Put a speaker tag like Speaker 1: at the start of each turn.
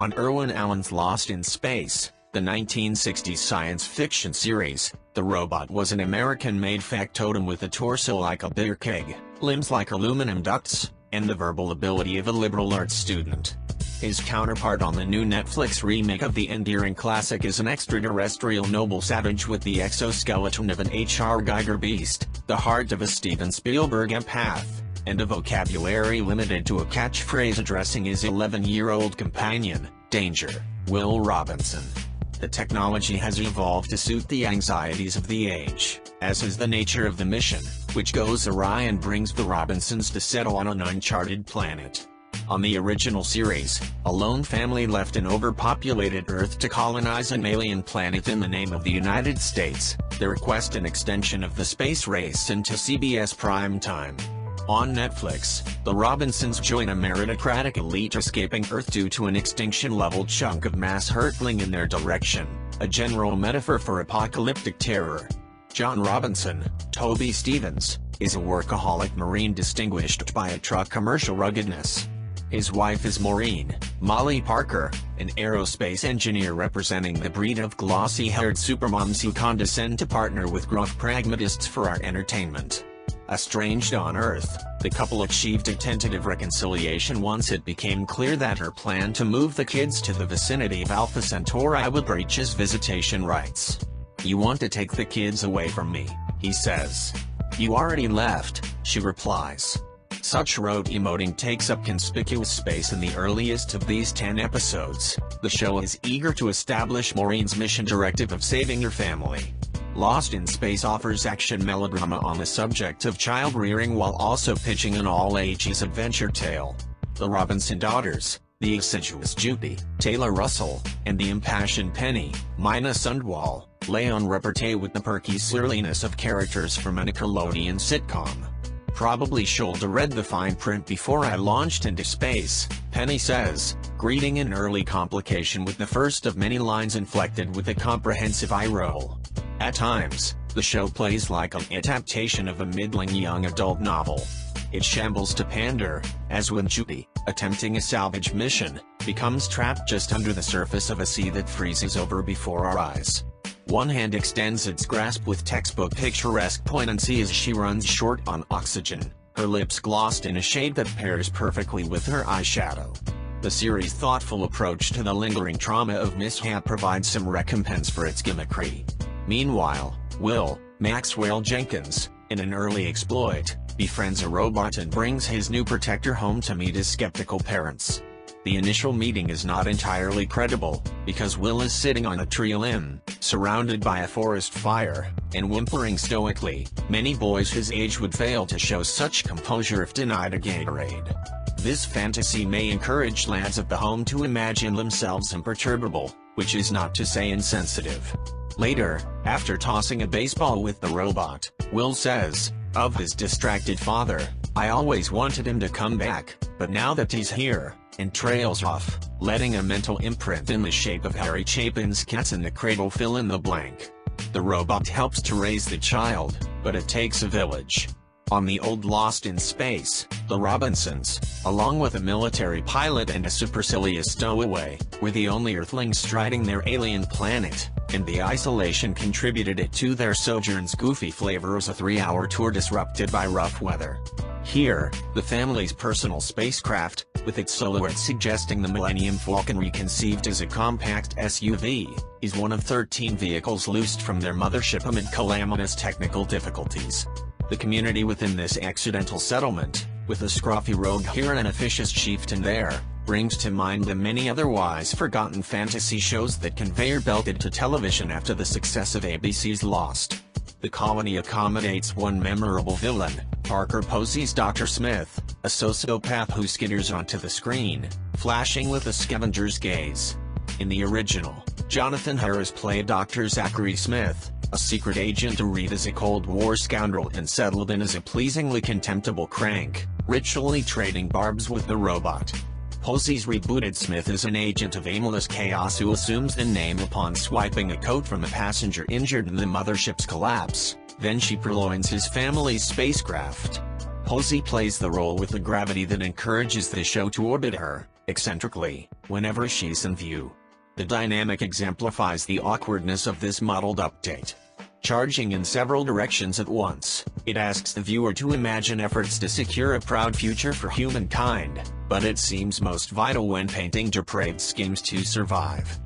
Speaker 1: On Irwin Allen's Lost in Space, the 1960s science fiction series, the robot was an American-made factotum with a torso like a beer keg, limbs like aluminum ducts, and the verbal ability of a liberal arts student. His counterpart on the new Netflix remake of the endearing classic is an extraterrestrial noble savage with the exoskeleton of an H.R. Geiger beast, the heart of a Steven Spielberg empath, and a vocabulary limited to a catchphrase addressing his 11-year-old companion, Danger, Will Robinson. The technology has evolved to suit the anxieties of the age, as is the nature of the mission, which goes awry and brings the Robinsons to settle on an uncharted planet. On the original series, a lone family left an overpopulated Earth to colonize an alien planet in the name of the United States. They request an extension of the space race into CBS primetime. On Netflix, the Robinsons join a meritocratic elite escaping Earth due to an extinction-level chunk of mass hurtling in their direction, a general metaphor for apocalyptic terror. John Robinson, Toby Stevens, is a workaholic Marine distinguished by a truck commercial ruggedness. His wife is Maureen, Molly Parker, an aerospace engineer representing the breed of glossy-haired supermoms who condescend to partner with gruff pragmatists for our entertainment. Estranged on Earth, the couple achieved a tentative reconciliation once it became clear that her plan to move the kids to the vicinity of Alpha Centauri would breach his visitation rights. "You want to take the kids away from me," he says. "You already left," she replies. Such rote emoting takes up conspicuous space in the earliest of these 10 episodes. The show is eager to establish Maureen's mission directive of saving her family. Lost in Space offers action melodrama on the subject of child rearing while also pitching an all-ages adventure tale. The Robinson daughters, the assiduous Judy, Taylor Russell, and the impassioned Penny, Mina Sundwall, lay on repartee with the perky surliness of characters from a Nickelodeon sitcom. "Probably shoulda read the fine print before I launched into space," Penny says, greeting an early complication with the first of many lines inflected with a comprehensive eye roll. At times, the show plays like an adaptation of a middling young adult novel. It shambles to pander, as when Judy, attempting a salvage mission, becomes trapped just under the surface of a sea that freezes over before our eyes. One hand extends its grasp with textbook picturesque poignancy as she runs short on oxygen, her lips glossed in a shade that pairs perfectly with her eyeshadow. The series' thoughtful approach to the lingering trauma of mishap provides some recompense for its gimmickry. Meanwhile, Will, Maxwell Jenkins, in an early exploit, befriends a robot and brings his new protector home to meet his skeptical parents. The initial meeting is not entirely credible, because Will is sitting on a tree limb, surrounded by a forest fire, and whimpering stoically. Many boys his age would fail to show such composure if denied a Gatorade. This fantasy may encourage lads of the home to imagine themselves imperturbable, which is not to say insensitive. Later, after tossing a baseball with the robot, Will says, of his distracted father, "I always wanted him to come back, but now that he's here," and trails off, letting a mental imprint in the shape of Harry Chapin's Cats in the Cradle fill in the blank. The robot helps to raise the child, but it takes a village. On the old Lost in Space, the Robinsons, along with a military pilot and a supercilious stowaway, were the only Earthlings striding their alien planet, and the isolation contributed it to their sojourn's goofy flavor as a 3-hour tour disrupted by rough weather. Here, the family's personal spacecraft, with its silhouette suggesting the Millennium Falcon reconceived as a compact SUV, is one of 13 vehicles loosed from their mothership amid calamitous technical difficulties. The community within this accidental settlement, with a scruffy rogue here and an officious chieftain there, brings to mind the many otherwise forgotten fantasy shows that conveyor belted to television after the success of ABC's Lost. The colony accommodates one memorable villain, Parker Posey's Dr. Smith, a sociopath who skitters onto the screen, flashing with a scavenger's gaze. In the original, Jonathan Harris played Dr. Zachary Smith, a secret agent who read as a Cold War scoundrel and settled in as a pleasingly contemptible crank, ritually trading barbs with the robot. Posey's rebooted Smith is an agent of aimless chaos who assumes the name upon swiping a coat from a passenger injured in the mothership's collapse, then she purloins his family's spacecraft. Posey plays the role with the gravity that encourages the show to orbit her, eccentrically, whenever she's in view. The dynamic exemplifies the awkwardness of this muddled update. Charging in several directions at once, it asks the viewer to imagine efforts to secure a proud future for humankind, but it seems most vital when painting depraved schemes to survive.